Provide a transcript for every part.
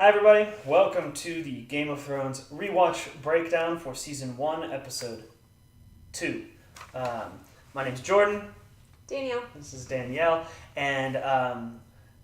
Hi everybody, welcome to the Game of Thrones Rewatch breakdown for Season 1, Episode 2. My name's Jordan. Danielle. This is Danielle, and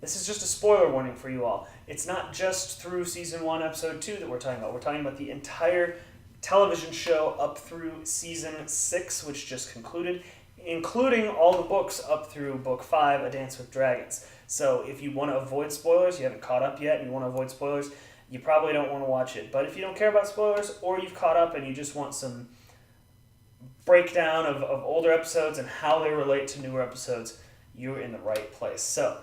this is just a spoiler warning for you all. It's not just through Season 1, Episode 2 that we're talking about. We're talking about the entire television show up through Season 6, which just concluded, including all the books up through Book 5, A Dance with Dragons. So if you want to avoid spoilers, you haven't caught up yet, and you want to avoid spoilers, you probably don't want to watch it. But if you don't care about spoilers, or you've caught up and you just want some breakdown of older episodes and how they relate to newer episodes, you're in the right place. So,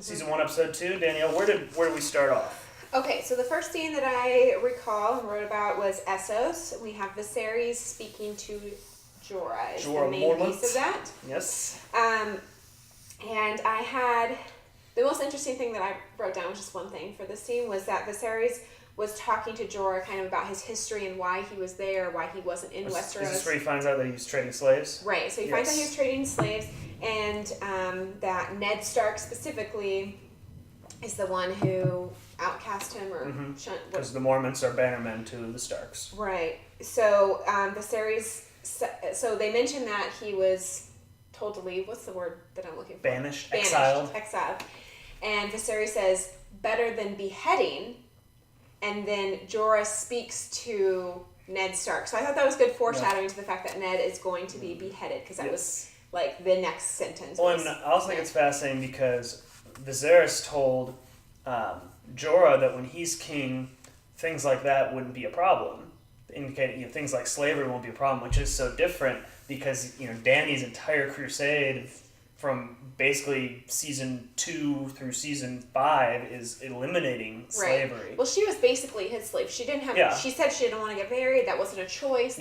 Season 1, Episode 2, Danielle, where did we start off? Okay, so the first scene that I recall and wrote about was Essos. We have Viserys speaking to Jorah. Is the main piece of that. Yes. And I had... The most interesting thing that I wrote down, was just one thing for this scene, was that Viserys was talking to Jorah kind of about his history and why he was there, why he wasn't in Westeros. Is this where he finds out that he was trading slaves? Right, so he finds out he was trading slaves, and that Ned Stark specifically is the one who outcast him or because the Mormonts are bannermen to the Starks. Right. So Viserys. So they mentioned that he was told to leave. What's the word that I'm looking for? Banished. Exiled. And Viserys says, better than beheading. And then Jorah speaks to Ned Stark. So I thought that was good foreshadowing to the fact that Ned is going to be beheaded, because that was like the next sentence. Well, and I also think it's fascinating because Viserys told Jorah that when he's king, things like that wouldn't be a problem. Indicating things like slavery won't be a problem, which is so different because Dany's entire crusade from basically season 2 through season 5 is eliminating slavery. Right. Well, she was basically his slave. She didn't have. Yeah. She said she didn't want to get married. That wasn't a choice.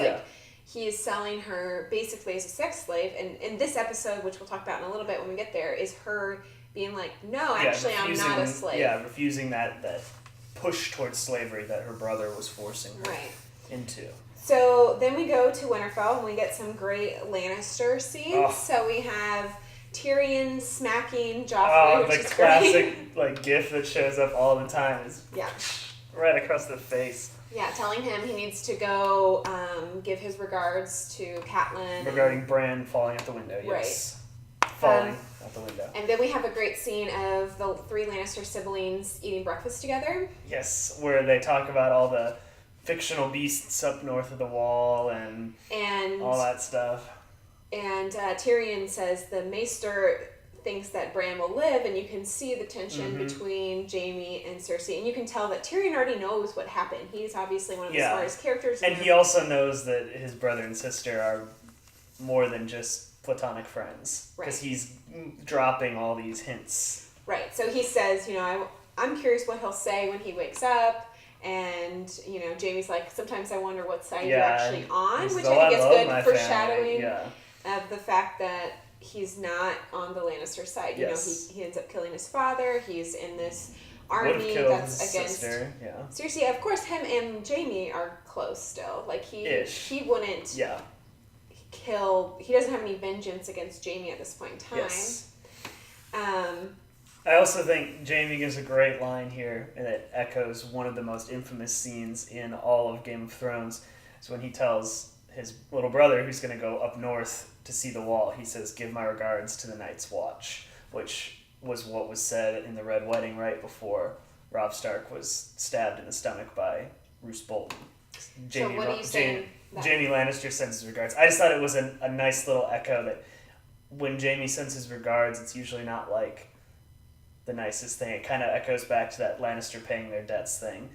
He is selling her basically as a sex slave. And in this episode, which we'll talk about in a little bit when we get there, is her being like, no, actually, I'm not a slave. Yeah, refusing that push towards slavery that her brother was forcing her into. So then we go to Winterfell and we get some great Lannister scenes. Oh. So we have Tyrion smacking Joffrey, which is classic gif that shows up all the time is right across the face. Yeah, telling him he needs to go give his regards to Catelyn. Regarding Bran falling out the window, yes. Right. Falling out the window. And then we have a great scene of the 3 Lannister siblings eating breakfast together. Yes, where they talk about all the fictional beasts up north of the wall and all that stuff. And Tyrion says the Maester thinks that Bran will live, and you can see the tension between Jaime and Cersei, and you can tell that Tyrion already knows what happened. He's obviously one of the smartest characters. And he also knows that his brother and sister are more than just platonic friends, because he's dropping all these hints. Right. So he says, I'm curious what he'll say when he wakes up. And, Jaime's like, sometimes I wonder what side you're actually on, which I think is good foreshadowing of the fact that he's not on the Lannister side. He ends up killing his father. He's in this army that's against Cersei. Of course, him and Jaime are close still. Like, he wouldn't kill... He doesn't have any vengeance against Jaime at this point in time. Yes. I also think Jaime gives a great line here that echoes one of the most infamous scenes in all of Game of Thrones. It's when he tells his little brother, who's going to go up north to see the wall, he says, "Give my regards to the Night's Watch," which was what was said in the Red Wedding right before Robb Stark was stabbed in the stomach by Roose Bolton. So what are you saying? Jaime Lannister sends his regards. I just thought it was a nice little echo that when Jaime sends his regards, it's usually not like the nicest thing. It kind of echoes back to that Lannister paying their debts thing.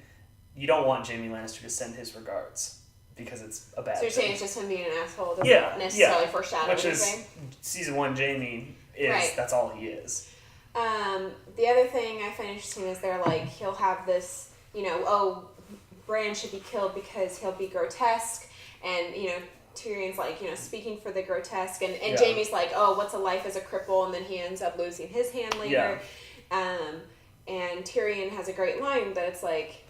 You don't want Jaime Lannister to send his regards because it's a bad thing. So you're saying it's just him being an asshole? Doesn't necessarily foreshadow which anything? Is season 1 Jaime is. That's all he is. The other thing I find interesting is they're like, he'll have this, Bran should be killed because he'll be grotesque, and, Tyrion's like, speaking for the grotesque, and Jaime's like, oh, what's a life as a cripple, and then he ends up losing his hand later. Yeah. And Tyrion has a great line that it's like,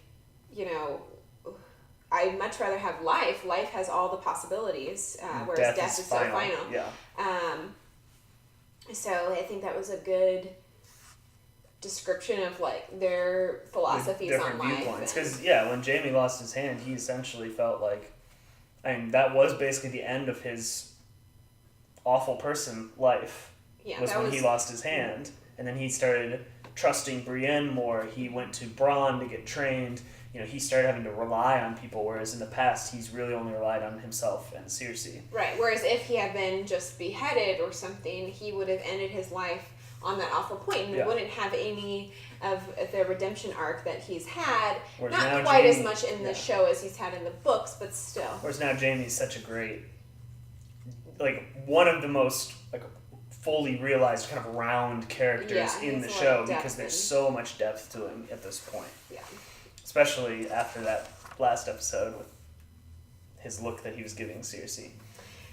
I'd much rather have life. Life has all the possibilities, whereas death is so final. Yeah. So I think that was a good description of like their philosophies on life. Because when Jamie lost his hand, he essentially felt like, I mean, that was basically the end of his awful person life. Yeah, was when he lost his hand, and then he started trusting Brienne more. He went to Bronn to get trained. You know, he started having to rely on people, whereas in the past he's really only relied on himself and Cersei. Right. Whereas if he had been just beheaded or something, he would have ended his life on that awful point and wouldn't have any of the redemption arc that he's had. Whereas not quite Jaime, as much in the show as he's had in the books, but still. Whereas now Jaime's such a great, like, one of the most like fully realized kind of round characters in the show, because there's so much depth to him at this point. Yeah. Especially after that last episode with his look that he was giving Cersei.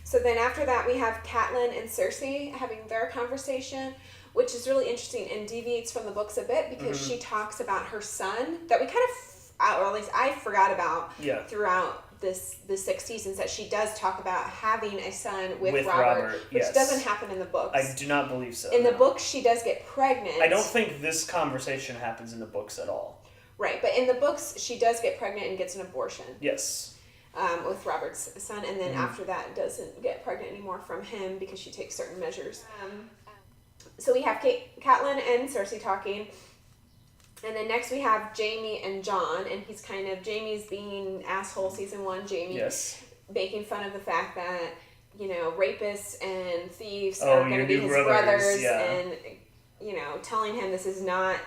So then after that we have Catelyn and Cersei having their conversation, which is really interesting and deviates from the books a bit because she talks about her son that we kind of, or at least I forgot about throughout the 6 seasons, that she does talk about having a son with Robert, which doesn't happen in the books. I do not believe so. In the books, she does get pregnant. I don't think this conversation happens in the books at all. Right, but in the books, she does get pregnant and gets an abortion. Yes. With Robert's son, and then after that doesn't get pregnant anymore from him because she takes certain measures. So we have Catelyn and Cersei talking, and then next we have Jaime and Jon, and he's kind of, Jaime's being asshole season 1, Jaime making fun of the fact that, you know, rapists and thieves are going to be his brothers and, you know, telling him this is not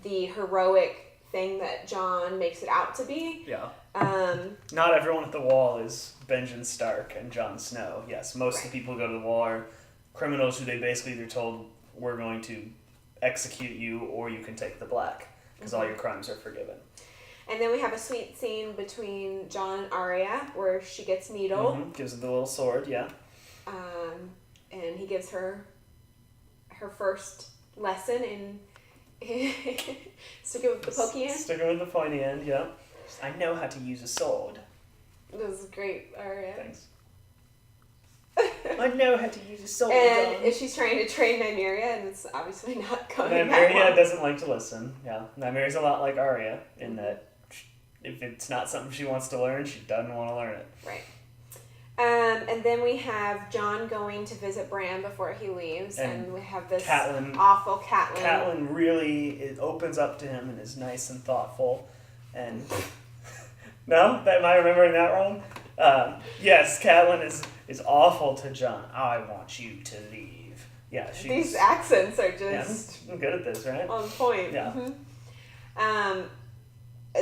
the heroic thing that Jon makes it out to be. Yeah. Not everyone at the Wall is Benjen Stark and Jon Snow. Yes, most of the people who go to the Wall are criminals who they basically either told, we're going to execute you or you can take the black because all your crimes are forgiven. And then we have a sweet scene between Jon and Arya where she gets needled. Gives her the little sword, and he gives her first lesson in sticking with the pokey end. Sticking with the pointy end, yeah. I know how to use a sword. This is great, Arya. Thanks. I know how to use a sword. And she's trying to train Nymeria, and it's obviously not going Nymeria doesn't like to listen. Yeah, Nymeria's a lot like Arya in that if it's not something she wants to learn, she doesn't want to learn it. Right. And then we have Jon going to visit Bran before he leaves, and we have this awful Catelyn. Catelyn really opens up to him and is nice and thoughtful. And no, am I remembering that wrong? Yes, Catelyn is awful to Jon. I want you to leave. Yeah, these accents are just. I'm good at this, right? On point. Yeah.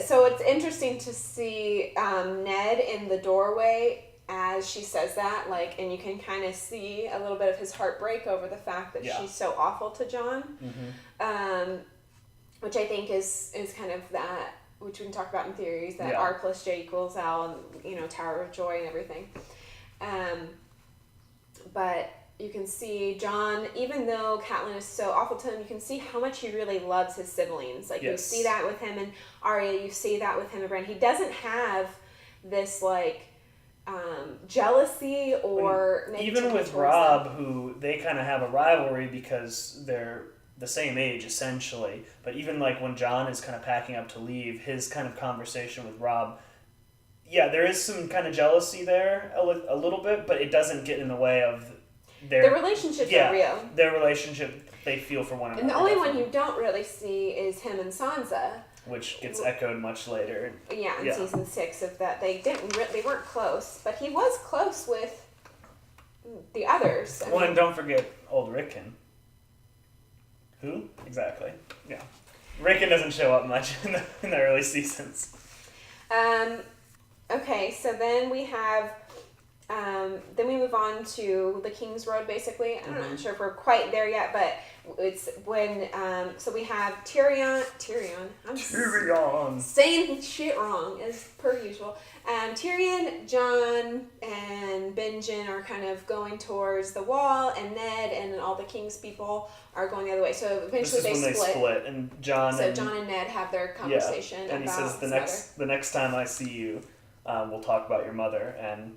So it's interesting to see Ned in the doorway as she says that, like, and you can kind of see a little bit of his heartbreak over the fact that she's so awful to Jon, which I think is kind of that, which we can talk about in theories, that R plus J equals L, and, you know, Tower of Joy and everything. But you can see Jon, even though Catelyn is so awful to him, you can see how much he really loves his siblings. Like, you see that with him and Arya, you see that with him and Bran. He doesn't have this, like, jealousy or even with Robb, who they kind of have a rivalry because they're the same age essentially, but even like when Jon is kind of packing up to leave, his kind of conversation with Robb, there is some kind of jealousy there a little bit, but it doesn't get in the way of their relationships are real. Their relationship they feel for one another. And the only one you don't really see is him and Sansa, which gets echoed much later. Yeah, in season 6 of that they weren't close, but he was close with the others. And don't forget old Rickon. Who? Exactly. Yeah. Rickon doesn't show up much in the early seasons. Okay, so then we have then we move on to the King's Road, basically. I'm not sure if we're quite there yet, but it's when, so we have Tyrion. I'm saying shit wrong, as per usual. Tyrion, Jon, and Benjen are kind of going towards the Wall, and Ned and all the King's people are going the other way. So eventually they split. And Jon and Ned have their conversation. And he says, the next time I see you, we'll talk about your mother. And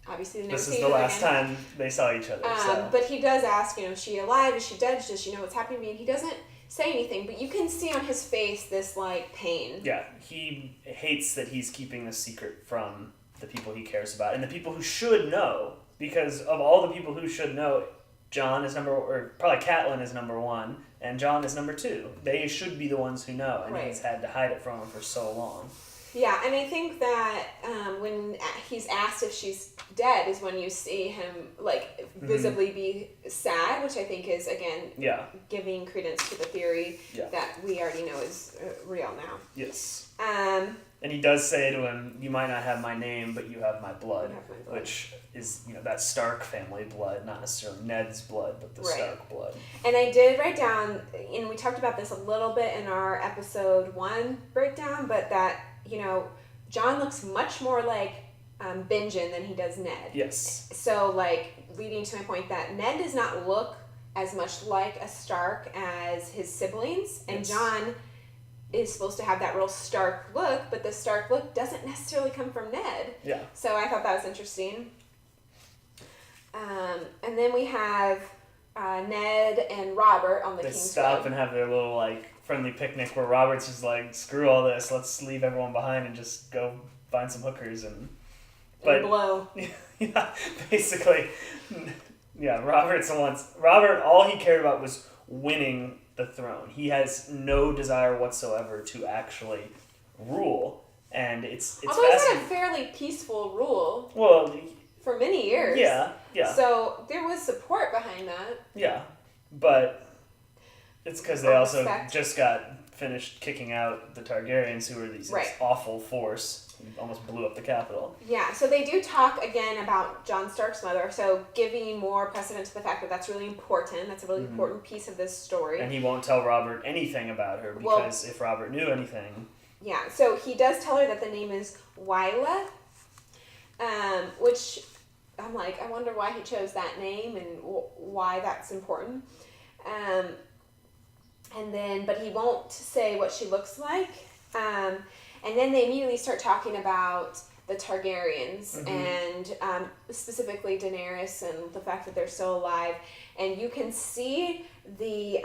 obviously this is the last time they saw each other. But he does ask, is she alive? Is she dead? Does she know what's happening to me? And he doesn't say anything, but you can see on his face this, like, pain. Yeah, he hates that he's keeping this secret from the people he cares about and the people who should know, because of all the people who should know, John is probably Catelyn is number 1, and John is number 2. They should be the ones who know, and he's had to hide it from them for so long. Yeah, and I think that when he's asked if she's dead is when you see him, like, visibly be sad, which I think is, again, giving credence to the theory that we already know is real now. Yes. And he does say to him, you might not have my name, but you have my blood, which is, that Stark family blood, not necessarily Ned's blood, but the Stark blood. And I did write down, and we talked about this a little bit in our episode 1 breakdown, but that, John looks much more like Benjen than he does Ned. Yes. So, like, leading to my point that Ned does not look as much like a Stark as his siblings, and John is supposed to have that real Stark look, but the Stark look doesn't necessarily come from Ned. Yeah. So I thought that was interesting. And then we have Ned and Robert on the King's Road. They stop and have their little, like, friendly picnic where Robert's just like, screw all this, let's leave everyone behind and just go find some hookers and blow. Yeah, basically. Yeah, Robert, all he cared about was winning the throne. He has no desire whatsoever to actually rule, and it's although he's had a fairly peaceful rule. Well, for many years. Yeah. So there was support behind that. Yeah, but it's because they also just got finished kicking out the Targaryens, who were this awful force who almost blew up the Capitol. Yeah, so they do talk again about Jon Stark's mother, so giving more precedent to the fact that that's really important. That's a really important piece of this story. And he won't tell Robert anything about her, because if Robert knew anything... Yeah, so he does tell her that the name is Wyla, which I'm like, I wonder why he chose that name and why that's important. But he won't say what she looks like. And then they immediately start talking about the Targaryens and specifically Daenerys and the fact that they're still alive. And you can see the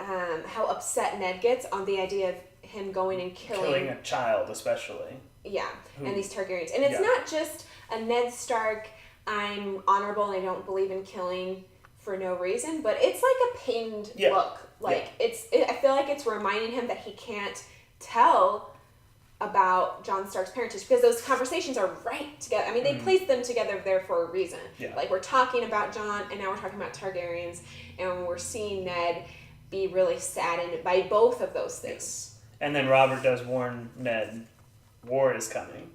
how upset Ned gets on the idea of him going and killing a child, especially. Yeah, and these Targaryens. And it's not just a Ned Stark, I'm honorable and I don't believe in killing for no reason, but it's like a pained look. Like, I feel like it's reminding him that he can't tell about Jon Stark's parentage, because those conversations are right together. I mean, they placed them together there for a reason. Yeah. Like, we're talking about Jon, and now we're talking about Targaryens, and we're seeing Ned be really saddened by both of those things. Yes. And then Robert does warn Ned, war is coming.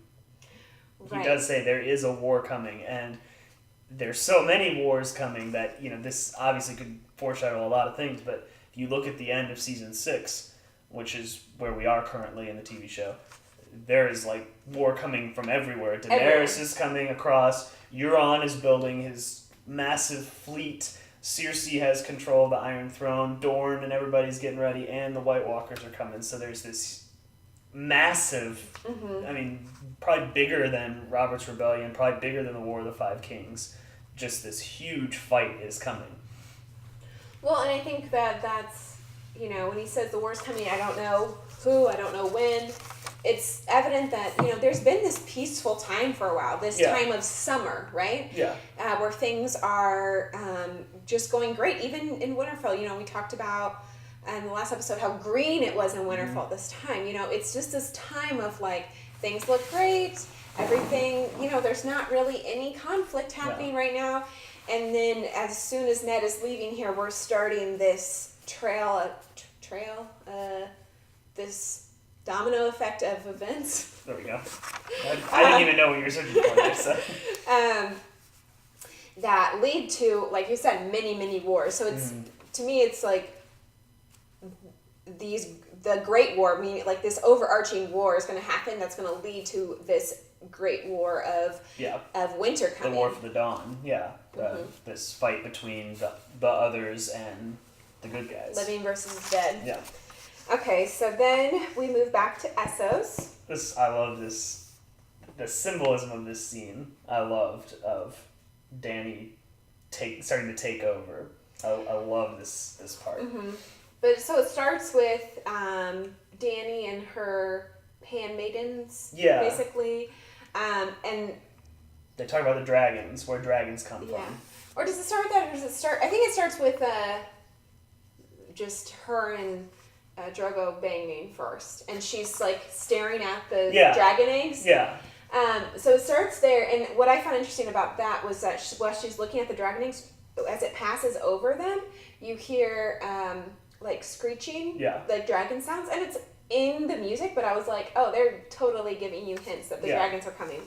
Right. He does say there is a war coming, and there's so many wars coming that, this obviously could foreshadow a lot of things, but if you look at the end of season 6, which is where we are currently in the TV show, there is, like, war coming from everywhere. Daenerys is coming across. Euron is building his massive fleet. Cersei has control of the Iron Throne. Dorne and everybody's getting ready, and the White Walkers are coming. So there's this massive, I mean, probably bigger than Robert's Rebellion, probably bigger than the War of the Five Kings. Just this huge fight is coming. Well, and I think that's, when he says the war's coming, I don't know who, I don't know when, it's evident that, there's been this peaceful time for a while, this time of summer, right? Yeah. Where things are just going great. Even in Winterfell, we talked about in the last episode how green it was in Winterfell this time. It's just this time of, like, things look great, everything, there's not really any conflict happening right now. And then as soon as Ned is leaving here, we're starting this this domino effect of events. There we go. I didn't even know what you were searching for there, so. That lead to, like you said, many wars. So it's, to me, it's like the Great War, meaning like this overarching war is going to happen that's going to lead to this Great War of winter coming. The War for the Dawn, this fight between the others and the good guys. Living versus dead. Yeah. Okay, so then we move back to Essos. I love this, the symbolism of this scene. I loved of Dany starting to take over. I love this part. But so it starts with Dani and her handmaidens, basically. And they talk about the dragons, where dragons come from. Or does it start with that, or does it start... I think it starts with just her and Drogo banging first. And she's, like, staring at the dragon eggs. Yeah. So it starts there, and what I found interesting about that was that while she's looking at the dragon eggs, as it passes over them, you hear, like, screeching, like dragon sounds, and it's in the music, but I was like, oh, they're totally giving you hints that the dragons are coming.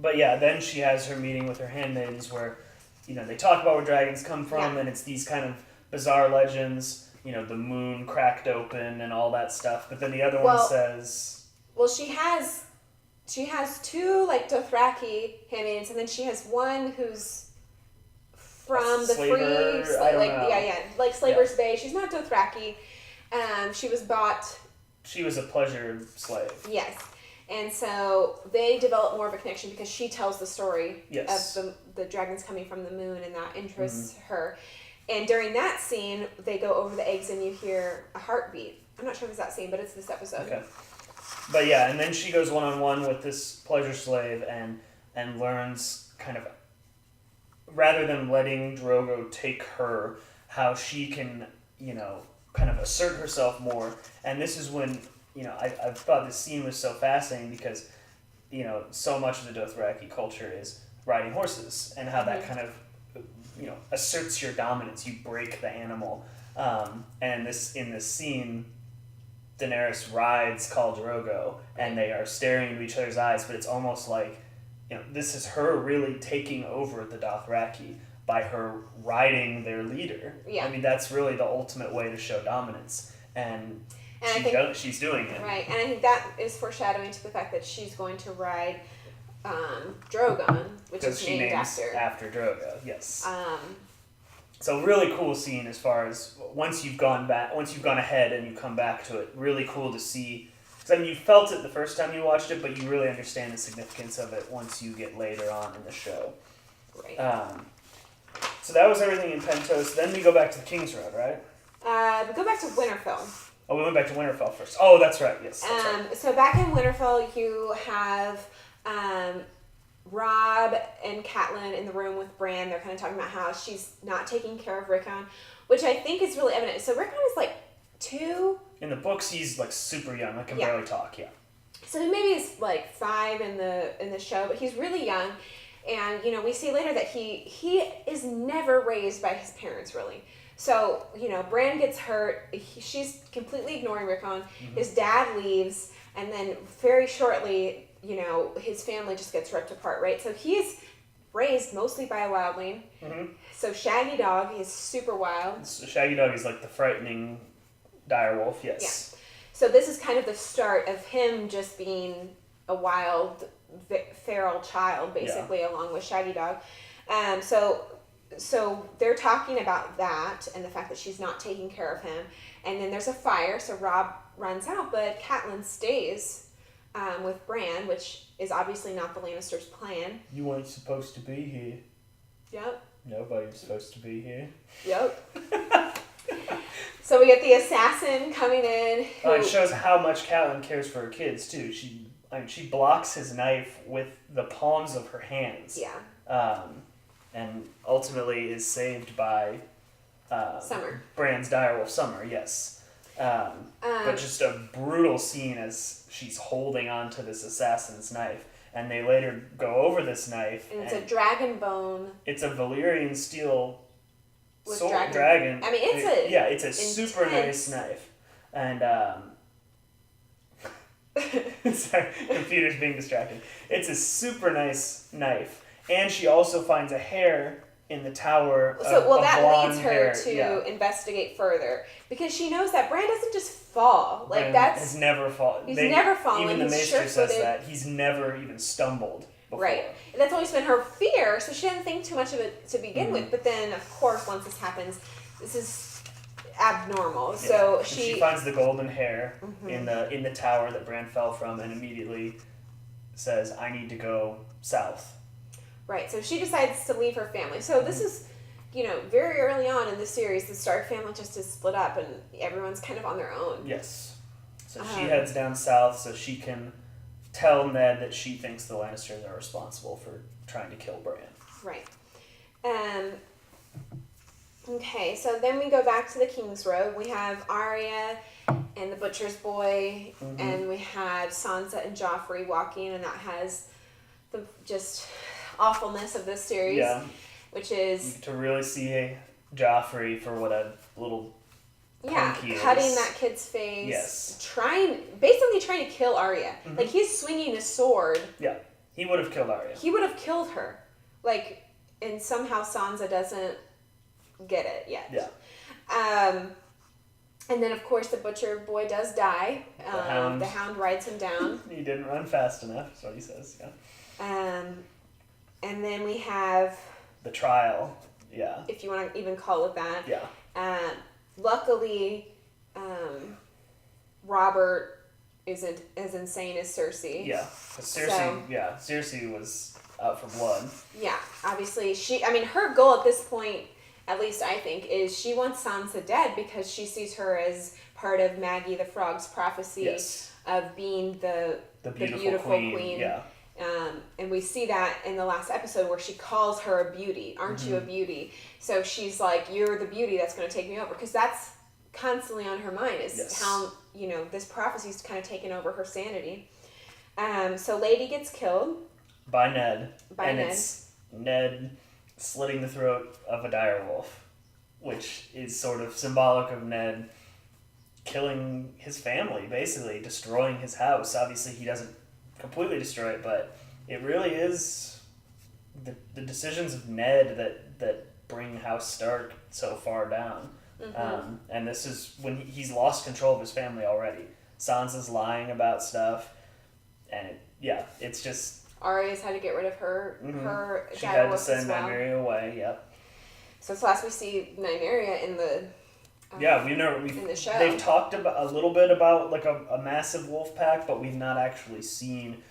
But then she has her meeting with her handmaidens where, they talk about where dragons come from, and it's these kind of bizarre legends, the moon cracked open and all that stuff. But then the other one says... Well, she has two, like, Dothraki handmaidens, and then she has one who's from the Slaver, free... I don't know. Like Slaver's Bay. She's not Dothraki. She was bought... She was a pleasure slave. Yes. And so they develop more of a connection because she tells the story of the dragons coming from the moon, and that interests her. And during that scene, they go over the eggs and you hear a heartbeat. I'm not sure if it's that scene, but it's this episode. Okay. But and then she goes one-on-one with this pleasure slave and learns kind of, rather than letting Drogo take her, how she can, kind of assert herself more. And this is when... I thought this scene was so fascinating because, so much of the Dothraki culture is riding horses and how that kind of, asserts your dominance. You break the animal. And in this scene, Daenerys rides Khal Drogo and they are staring into each other's eyes, but it's almost like, this is her really taking over the Dothraki by her riding their leader. Yeah. I mean, that's really the ultimate way to show dominance. And she's doing it. Right, and I think that is foreshadowing to the fact that she's going to ride Drogon, which is named after Drogo, yes. So really cool scene as far as once you've gone ahead and you come back to it, really cool to see. Because you felt it the first time you watched it, but you really understand the significance of it once you get later on in the show. Right. So that was everything in Pentos. Then we go back to the King's Road, right? We go back to Winterfell. Oh, we went back to Winterfell first. Oh, that's right. Yes. That's right. So back in Winterfell, you have Robb and Catelyn in the room with Bran. They're kind of talking about how she's not taking care of Rickon, which I think is really evident. So Rickon is like 2. In the books, he's like super young. Like can barely talk. Yeah. So maybe he's like 5 in the show, but he's really young. And we see later that he is never raised by his parents really. So, Bran gets hurt. She's completely ignoring Rickon. Mm-hmm. His dad leaves, and then very shortly, his family just gets ripped apart, right? So he's raised mostly by a wildling. Mm-hmm. So Shaggy Dog is super wild. Shaggy Dog is like the frightening direwolf, yes. Yeah. So this is kind of the start of him just being a wild, feral child, basically, along with Shaggy Dog. So they're talking about that and the fact that she's not taking care of him. And then there's a fire, so Robb runs out, but Catelyn stays with Bran, which is obviously not the Lannisters' plan. You weren't supposed to be here. Yep. Nobody was supposed to be here. Yep. So we get the assassin coming in. It shows how much Catelyn cares for her kids, too. She blocks his knife with the palms of her hands. Yeah. And ultimately is saved by Summer. Bran's direwolf Summer, yes. But just a brutal scene as she's holding on to this assassin's knife. And they later go over this knife. And it's a dragon bone. It's a Valyrian steel with dragon. I mean, it's a super nice knife. And, sorry, computer's being distracted. It's a super nice knife. And she also finds a hair in the tower. That leads her to investigate further because she knows that Bran doesn't just fall. Bran has never fallen. He's never fallen. Even the Maester says that he's never even stumbled before. Right. And that's always been her fear, so she didn't think too much of it to begin with. But then, of course, once this happens, this is abnormal. Yeah. So she finds the golden hair in the tower that Bran fell from, and immediately says, "I need to go south." Right, so she decides to leave her family. So this is, very early on in the series, the Stark family just is split up and everyone's kind of on their own. Yes. So she heads down south so she can tell Ned that she thinks the Lannisters are responsible for trying to kill Bran. Right. Okay, so then we go back to the King's Road. We have Arya and the Butcher's Boy, and we have Sansa and Joffrey walking, and that has the just awfulness of this series. Yeah. Which is... To really see Joffrey for what a little punk he is. Cutting that kid's face. Yes. Basically trying to kill Arya. Like, he's swinging a sword. Yeah. He would have killed Arya. He would have killed her. Like, and somehow Sansa doesn't get it yet. Yeah. And then, of course, the Butcher Boy does die. The Hound rides him down. He didn't run fast enough, is what he says, yeah. And then we have... The trial, yeah. If you want to even call it that. Yeah. Luckily, Robert isn't as insane as Cersei. Yeah. Cersei was out for blood. Yeah. Obviously, her goal at this point, at least I think, is she wants Sansa dead because she sees her as part of Maggie the Frog's prophecy of being the beautiful queen. Yeah. And we see that in the last episode where she calls her a beauty. Aren't you a beauty? So she's like, you're the beauty that's going to take me over. Because that's constantly on her mind is how, this prophecy's kind of taken over her sanity. So Lady gets killed. By Ned. It's Ned slitting the throat of a direwolf, which is sort of symbolic of Ned killing his family, basically, destroying his house. Obviously, he doesn't completely destroy it, but it really is the decisions of Ned that bring House Stark so far down. And this is when he's lost control of his family already. Sansa's lying about stuff, and it's just... Arya's had to get rid of her She had to send Nymeria away, yep. So it's last we see Nymeria in the... in the show. They've talked a little bit about like a massive wolf pack, but we've not actually seen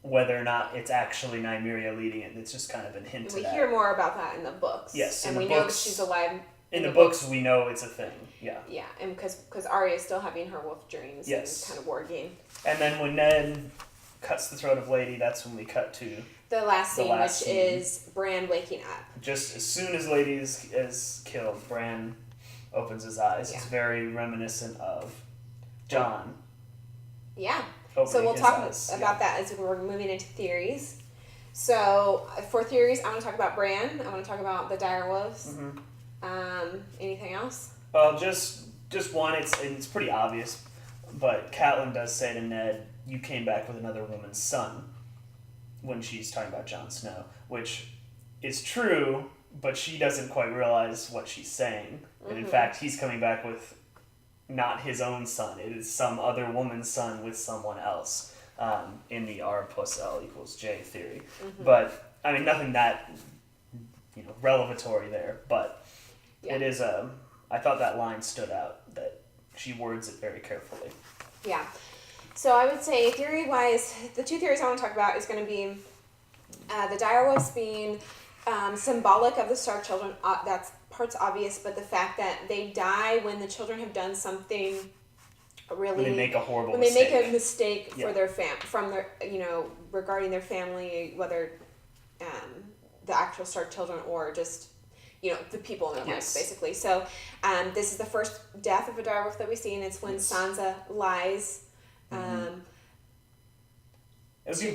whether or not it's actually Nymeria leading it. It's just kind of been hinted at. We hear more about that in the books. Yes, and we know that she's alive. In the books, we know it's a thing. Yeah. Yeah, and because Arya is still having her wolf dreams and kind of war game. And then when Ned cuts the throat of Lady, that's when we cut to the last scene, which is Bran waking up. Just as soon as Lady is killed, Bran opens his eyes. Yeah. It's very reminiscent of Jon. Yeah. So we'll talk about that as we're moving into theories. So for theories, I want to talk about Bran. I want to talk about the direwolves. Anything else? Well, just one. It's pretty obvious, but Catelyn does say to Ned, "You came back with another woman's son," when she's talking about Jon Snow, which is true, but she doesn't quite realize what she's saying. And in fact, he's coming back with not his own son. It is some other woman's son with someone else, in the R plus L equals J theory. But, nothing that, revelatory there. But it is, I thought that line stood out, that she words it very carefully. Yeah. So I would say, theory-wise, the two theories I want to talk about is going to be the direwolves being symbolic of the Stark children. That's part's obvious, but the fact that they die when the children have done something really... When they make a horrible mistake. When they make a mistake for their from their, regarding their family, whether the actual Stark children or just, the people in their lives, basically. So this is the first death of a direwolf that we see, and it's when Sansa lies to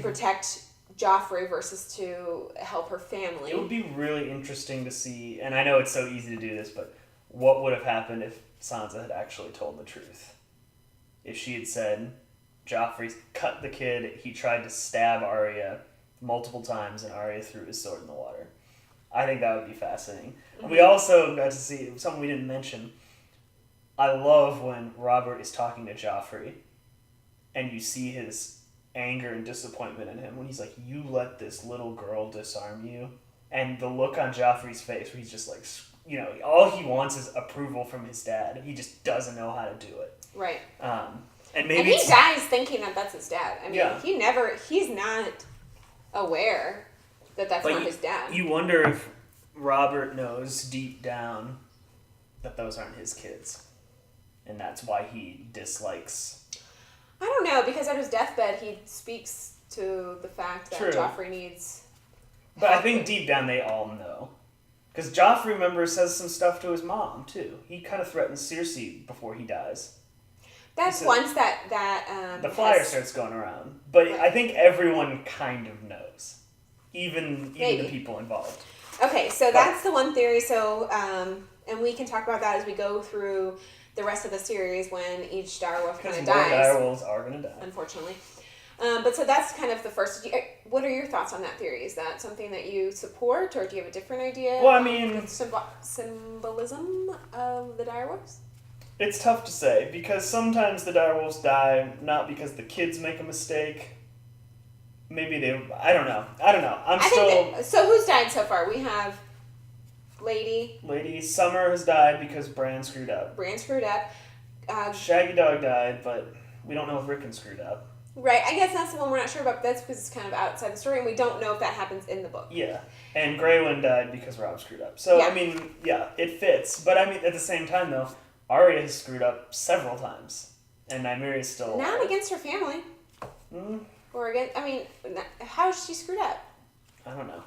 protect Joffrey versus to help her family. It would be really interesting to see, and I know it's so easy to do this, but what would have happened if Sansa had actually told the truth? If she had said, Joffrey cut the kid, he tried to stab Arya multiple times, and Arya threw his sword in the water. I think that would be fascinating. We also got to see something we didn't mention. I love when Robert is talking to Joffrey, and you see his anger and disappointment in him when he's like, "You let this little girl disarm you," and the look on Joffrey's face where he's just like, all he wants is approval from his dad. He just doesn't know how to do it. Right. And maybe he dies thinking that that's his dad. he's not aware that that's not his dad. You wonder if Robert knows deep down that those aren't his kids. And that's why he dislikes... I don't know, because at his deathbed, he speaks to the fact that Joffrey needs... But I think deep down they all know. Because Joffrey, remember, says some stuff to his mom, too. He kind of threatens Cersei before he dies. That's once that the flyer starts going around. But right. I think everyone kind of knows. Even the people involved. Okay, so that's the one theory. So, and we can talk about that as we go through the rest of the series when each direwolf kind of dies. Because more direwolves are going to die. Unfortunately. But so that's kind of the first... What are your thoughts on that theory? Is that something that you support, or do you have a different idea? Well, I mean... Symbolism of the direwolves? It's tough to say, because sometimes the direwolves die not because the kids make a mistake. Maybe they... I don't know. So who's died so far? We have Lady. Summer has died because Bran screwed up. Shaggy Dog died, but we don't know if Rickon screwed up. Right, I guess that's the one we're not sure about. That's because it's kind of outside the story, and we don't know if that happens in the book. Yeah, and Greywind died because Rob screwed up. So, I mean, yeah, it fits. But, I mean, at the same time, though, Arya has screwed up several times, and Nymeria is still... Not against her family. Or against... I mean, how is she screwed up? I don't know.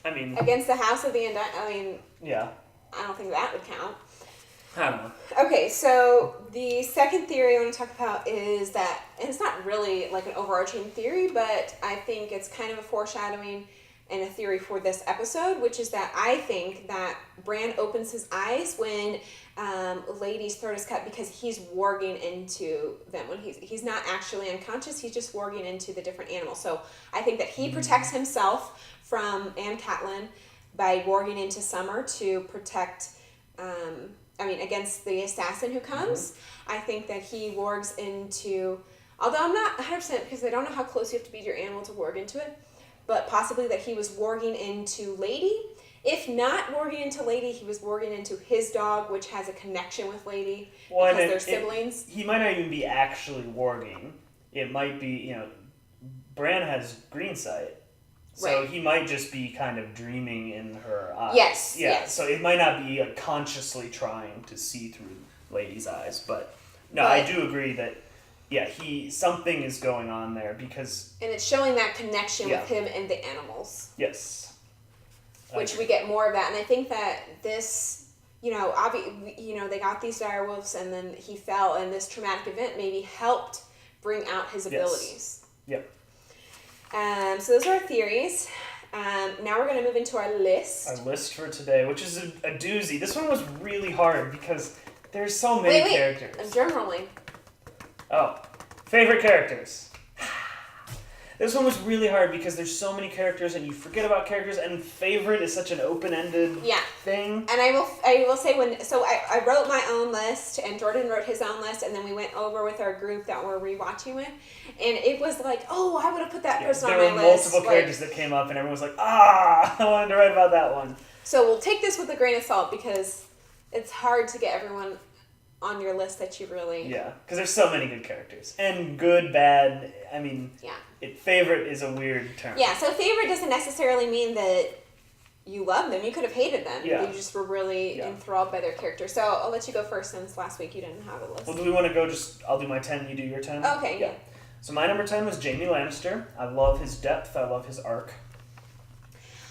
I mean... Against the House of the I mean... Yeah. I don't think that would count. I don't know. Okay, so the second theory I want to talk about is that, and it's not really like an overarching theory, but I think it's kind of a foreshadowing and a theory for this episode, which is that I think that Bran opens his eyes when Lady's throat is cut because he's warging into them. When he's not actually unconscious, he's just warging into the different animals. So I think that he protects himself from Anne Catelyn by warging into Summer to protect... against the assassin who comes. I think that he wargs into, although I'm not 100% because I don't know how close you have to be to your animal to warg into it, but possibly that he was warging into Lady. If not warging into Lady, he was warging into his dog, which has a connection with Lady because they're siblings. He might not even be actually warging. It might be, Bran has green sight. So he might just be kind of dreaming in her eyes. Yes. So it might not be consciously trying to see through Lady's eyes. But I do agree that, something is going on there because... And it's showing that connection with him and the animals. Yes. Which we get more of that. And I think that this, they got these direwolves and then he fell, and this traumatic event maybe helped bring out his abilities. Yep. So those are our theories. Now we're going to move into our list. Our list for today, which is a doozy. This one was really hard because there's so many characters. I'm drum rolling. Oh, favorite characters. This one was really hard because there's so many characters and you forget about characters, and favorite is such an open-ended thing. And I will say I wrote my own list and Jordan wrote his own list, and then we went over with our group that we're rewatching with, and it was like, I would have put that person on my list. There were multiple characters that came up and everyone was like, I wanted to write about that one. So we'll take this with a grain of salt because it's hard to get everyone on your list that you really... Yeah, because there's so many good characters. And good, bad, favorite is a weird term. Yeah, so favorite doesn't necessarily mean that you love them. You could have hated them. Yeah. You just were really enthralled by their character. So I'll let you go first since last week you didn't have a list. Well, do we want to go I'll do my 10, you do your 10? Okay, yeah. So my number 10 was Jaime Lannister. I love his depth. I love his arc.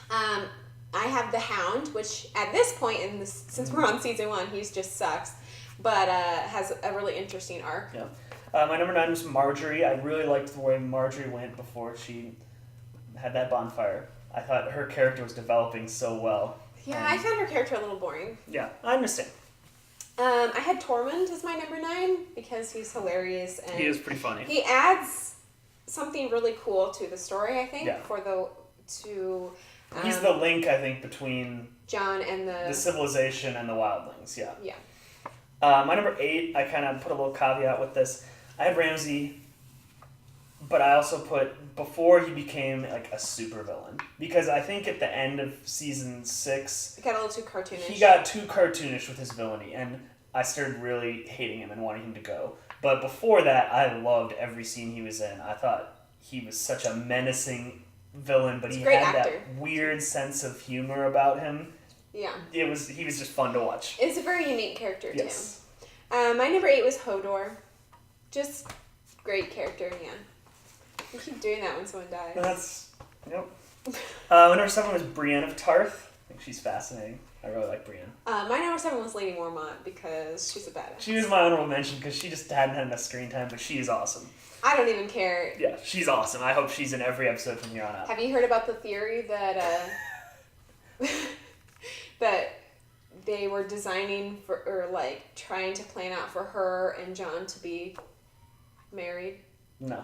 I have the Hound, which at this point, since we're on season 1, he just sucks. But has a really interesting arc. Yeah. My number 9 was Marjorie. I really liked the way Marjorie went before she had that bonfire. I thought her character was developing so well. Yeah, I found her character a little boring. Yeah, I understand. I had Tormund as my number 9 because he's hilarious. And he is pretty funny. He adds something really cool to the story, I think, he's the link, I think, between Jon and the civilization and the wildlings, yeah. Yeah. My number 8, I kind of put a little caveat with this. I had Ramsay, but I also put before he became like a supervillain, because I think at the end of season 6, it got a little too cartoonish. He got too cartoonish with his villainy, and I started really hating him and wanting him to go. But before that, I loved every scene he was in. I thought he was such a menacing villain, but he had that weird sense of humor about him. Yeah. He was just fun to watch. It's a very unique character, yes. too. My number 8 was Hodor. Just great character, yeah. You keep doing that when someone dies. Yep. My number 7 was Brienne of Tarth. I think she's fascinating. I really like Brienne. My number 7 was Lady Mormont because she's a badass. She was my honorable mention because she just hadn't had enough screen time, but she is awesome. I don't even care. Yeah, she's awesome. I hope she's in every episode from here on out. Have you heard about the theory that that they were designing for, or like trying to plan out for her and Jon to be married? No.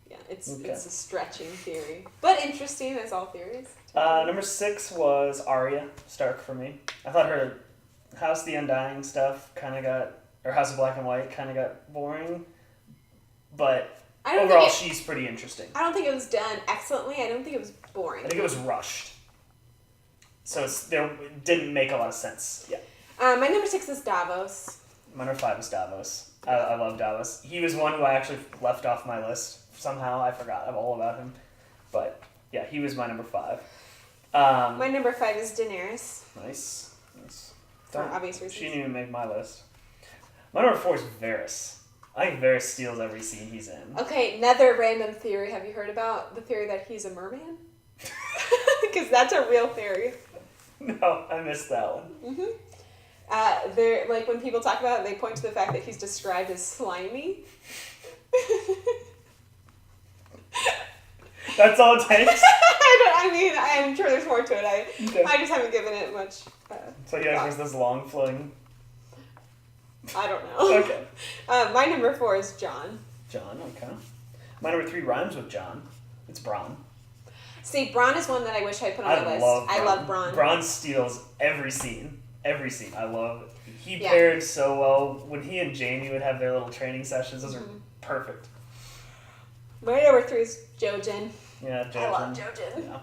Yeah, it's a stretching theory, but interesting as all theories. Number 6 was Arya Stark for me. I thought her House of the Undying stuff or House of Black and White kind of got boring, but overall she's pretty interesting. I don't think it was done excellently. I don't think it was boring. I think it was rushed, so it didn't make a lot of sense. Yeah. My number 6 is Davos. My number 5 is Davos. I love Davos. He was one who I actually left off my list. Somehow I forgot all about him. But yeah, he was my number 5. My number 5 is Daenerys. Nice. For obvious reasons. She didn't even make my list. My number 4 is Varys. I think Varys steals every scene he's in. Okay, another random theory. Have you heard about the theory that he's a merman? Because that's a real theory. No, I missed that one. Mm-hmm. Like when people talk about it, they point to the fact that he's described as slimy. That's all it takes? I'm sure there's more to it. I just haven't given it much so yeah, there's this long flowing... I don't know. Okay. My number 4 is Jon. Jon, okay. My number 3 rhymes with Jon. It's Bronn. See, Bronn is one that I wish I put on my list. I love Bronn. Bronn steals every scene. Every scene. I love it. He paired so well. When he and Jaime would have their little training sessions, those are perfect. My number 3 is Jojen. Yeah, Jojen. I love Jojen. Yeah.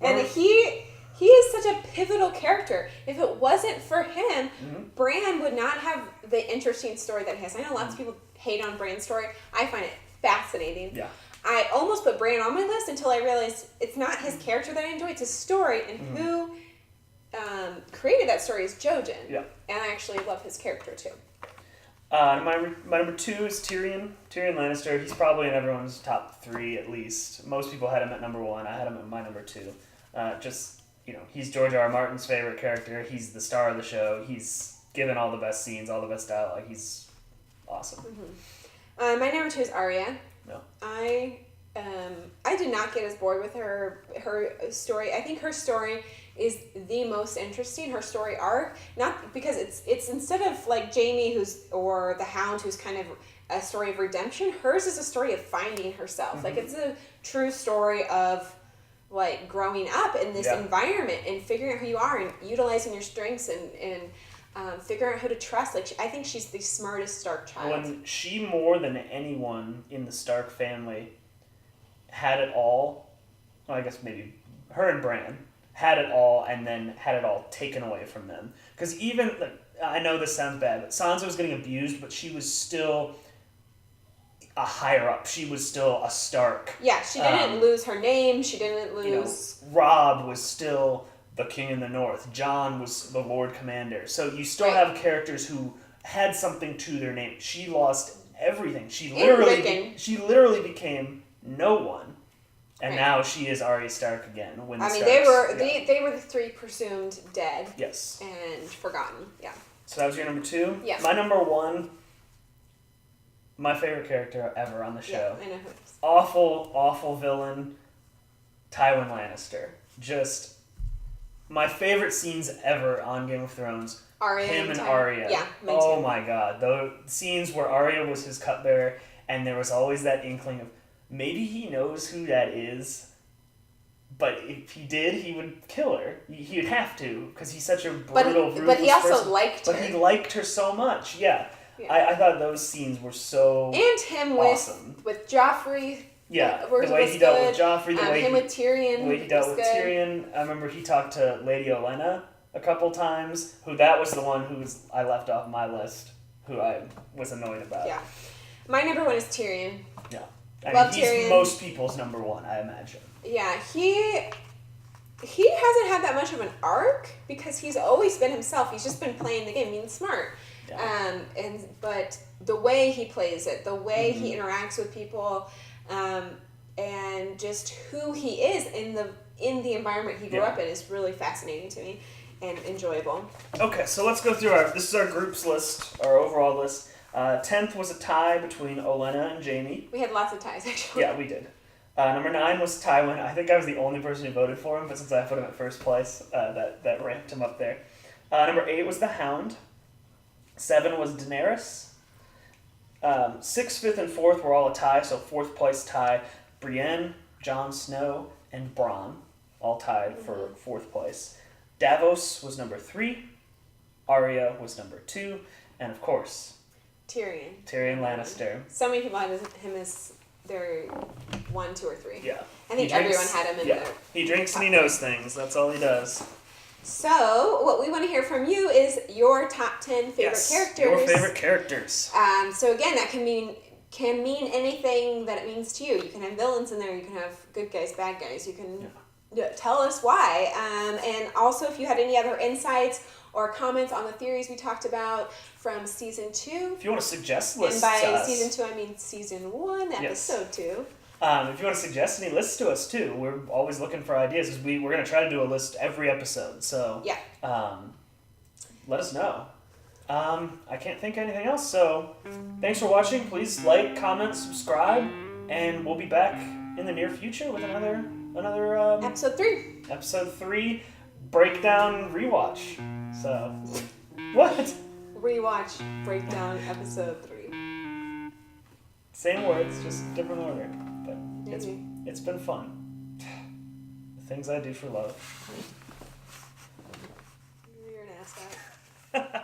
And he is such a pivotal character. If it wasn't for him, Bran would not have the interesting story that he has. I know lots of people hate on Bran's story. I find it fascinating. Yeah. I almost put Bran on my list until I realized it's not his character that I enjoy, it's his story, and who created that story is Jojen. Yeah. And I actually love his character too. My number 2 is Tyrion. Tyrion Lannister. He's probably in everyone's top 3 at least. Most people had him at number 1. I had him at my number 2. He's George R. Martin's favorite character. He's the star of the show. He's given all the best scenes, all the best dialogue. He's awesome. My number 2 is Arya. No. I did not get as bored with her story. I think her story is the most interesting, her story arc. Not because it's instead of like Jaime or the Hound who's kind of a story of redemption, hers is a story of finding herself. Like it's a true story of like growing up in this environment and figuring out who you are and utilizing your strengths and figuring out who to trust. Like I think she's the smartest Stark child. When she, more than anyone in the Stark family, had it all, well, I guess maybe her and Bran had it all and then had it all taken away from them. Because even, I know this sounds bad, but Sansa was getting abused, but she was still a higher up. She was still a Stark. Yeah, she didn't lose her name. She didn't lose... Robb was still the King in the North. Jon was the Lord Commander. So you still have characters who had something to their name. She lost everything. She literally became no one. And now she is Arya Stark again. They were the 3 presumed dead. Yes. And forgotten. Yeah. So that was your number 2? Yeah. My number 1, my favorite character ever on the show. Yeah, I know who it is. Awful villain, Tywin Lannister. Just my favorite scenes ever on Game of Thrones. Arya him and Arya. Yeah, me too. Oh my god. The scenes where Arya was his cupbearer and there was always that inkling of maybe he knows who that is, but if he did, he would kill her. He would have to, because he's such a brutal, ruthless But he also person. liked her. But he liked her so much, yeah. I thought those scenes were so and him awesome. with Joffrey. Yeah, the way he dealt with Joffrey, the way with Tyrion. The way he dealt with Tyrion. I remember he talked to Lady Olenna a couple times. That was the one I left off my list, who I was annoyed about. Yeah. My number 1 is Tyrion. Yeah. Love he's Tyrion. Most people's number 1, I imagine. Yeah, he he hasn't had that much of an arc because he's always been himself. He's just been playing the game, being smart. Yeah. But the way he plays it, the way he interacts with people, and just who he is in the environment he grew up in is really fascinating to me and enjoyable. Okay, so let's go through this is our groups list, our overall list. 10th was a tie between Olenna and Jamie. We had lots of ties, actually. Yeah, we did. Number 9 was Tywin. I think I was the only person who voted for him, but since I put him at first place, that ranked him up there. Number 8 was the Hound. 7 was Daenerys. 6th, 5th, and 4th were all a tie, so 4th place tie. Brienne, Jon Snow, and Bronn all tied for 4th place. Davos was number 3. Arya was number 2. And of course, Tyrion Lannister. So many people had him as their 1, 2, or 3. Yeah. I think everyone had him in there. He drinks and he knows things. That's all he does. So, what we want to hear from you is your top 10 favorite characters. Your favorite characters. So again, that can mean anything that it means to you. You can have villains in there. You can have good guys, bad guys. You can tell us why. And also, if you had any other insights or comments on the theories we talked about from season 2. If you want to suggest lists to us. And by to season 2, I mean season 1, episode 2. If you want to suggest any lists to us too, we're always looking for ideas. We're going to try to do a list every episode. So let us know. I can't think of anything else. So thanks for watching. Please like, comment, subscribe, and we'll be back in the near future with another episode 3. Episode 3 breakdown rewatch. So what? Rewatch breakdown episode 3. Same words, just different order. But it's been fun. The things I do for love. You're an asshole.